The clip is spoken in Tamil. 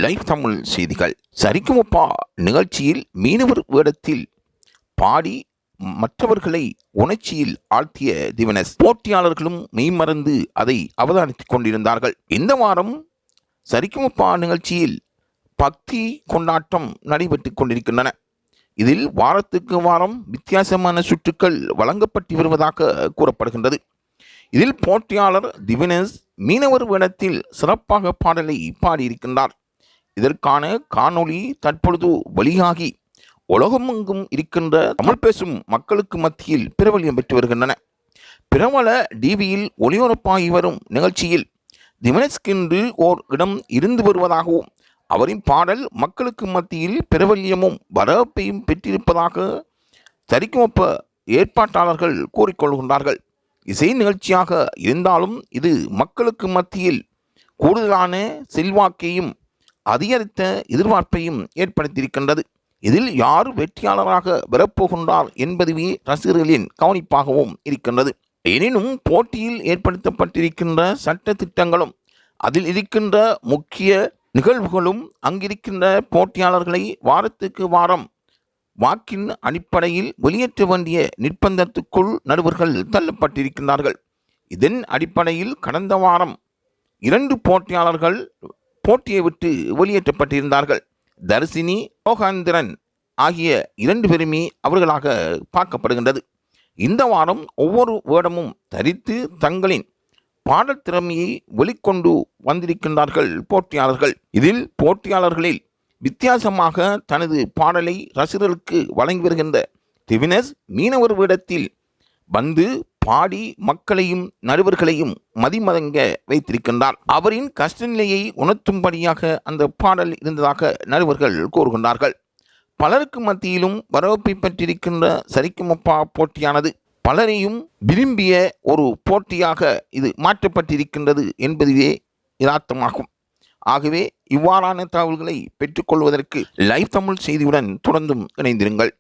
லைவ் தமிழ் செய்திகள். சரிக்குமப்பா நிகழ்ச்சியில் மீனவர் வேடத்தில் பாடி மற்றவர்களை உணர்ச்சியில் ஆழ்த்திய திவினஸ். போட்டியாளர்களும் மெய்மறந்து அதை அவதானித்துக் கொண்டிருந்தார்கள். இந்த வாரம் சரிக்குமப்பா நிகழ்ச்சியில் பக்தி கொண்டாட்டம் நடைபெற்றுக் கொண்டிருக்கின்றன. இதில் வாரத்துக்கு வாரம் வித்தியாசமான சுற்றுக்கள் வழங்கப்பட்டு வருவதாக கூறப்படுகின்றது. இதில் போட்டியாளர் திவினஸ் மீனவர் வேடத்தில் சிறப்பாக பாடலை பாடியிருக்கின்றார். இதற்கான காணொளி தற்பொழுது வெளியாகி உலகமெங்கும் இருக்கின்ற தமிழ் பேசும் மக்களுக்கு மத்தியில் பிரபல்யம் பெற்று வருகின்றன. பிரபல டிவியில் ஒளிபரப்பாகி வரும் நிகழ்ச்சியில் திவினஸ்கென்று ஓர் இடம் இருந்து வருவதாகவும் அவரின் பாடல் மக்களுக்கு மத்தியில் பிரபல்யமும் வரவேற்பையும் பெற்றிருப்பதாக சரிக்குமப்ப ஏற்பாட்டாளர்கள் கூறிக்கொள்கின்றார்கள். இசை நிகழ்ச்சியாக இருந்தாலும் இது மக்களுக்கு மத்தியில் கூடுதலான செல்வாக்கையும் அதிகரித்த எதிர்பார்ப்பையும் ஏற்படுத்தியிருக்கின்றது. இதில் யார் வெற்றியாளராக வரப்போகின்றார் என்பதுவே ரசிகர்களின் கவனிப்பாகவும் இருக்கின்றது. எனினும் போட்டியில் ஏற்படுத்தப்பட்டிருக்கின்ற சட்ட திட்டங்களும் அதில் இருக்கின்ற முக்கிய நிகழ்வுகளும் அங்கிருக்கின்ற போட்டியாளர்களை வாரத்துக்கு வாரம் வாக்கின் அடிப்படையில் வெளியேற்ற வேண்டிய நிர்பந்தத்துக்குள் நடுவர்கள் தள்ளப்பட்டிருக்கின்றார்கள். இதன் அடிப்படையில் கடந்த வாரம் 2 போட்டியாளர்கள் போட்டியை விட்டு வெளியேற்றப்பட்டிருந்தார்கள். தர்சினி, யோகாந்திரன் ஆகிய 2 பேருமே அவர்களாக பார்க்கப்படுகின்றது. இந்த வாரம் ஒவ்வொரு வேடமும் தரித்து தங்களின் பாடல் திறமையை வெளிக்கொண்டு வந்திருக்கின்றார்கள் போட்டியாளர்கள். இதில் போட்டியாளர்களில் வித்தியாசமாக தனது பாடலை ரசிகர்களுக்கு வழங்கி வருகின்ற திவினஸ் மீனவர் வேடத்தில் வந்து பாடி மக்களையும் நடுவர்களையும் மதிமதங்க வைத்திருக்கின்றார். அவரின் கஷ்ட நிலையை உணர்த்தும்படியாக அந்த பாடல் இருந்ததாக நடுவர்கள் கூறுகின்றார்கள். பலருக்கு மத்தியிலும் வரவேற்பை பெற்றிருக்கின்ற சரிக்குமப்பா போட்டியானது பலரையும் விரும்பிய ஒரு போட்டியாக இது மாற்றப்பட்டிருக்கின்றது என்பதுவே யதார்த்தமாகும். ஆகவே இவ்வாறான தகவல்களை பெற்றுக்கொள்வதற்கு லைவ் தமிழ் செய்தியுடன் தொடர்ந்தும் இணைந்திருங்கள்.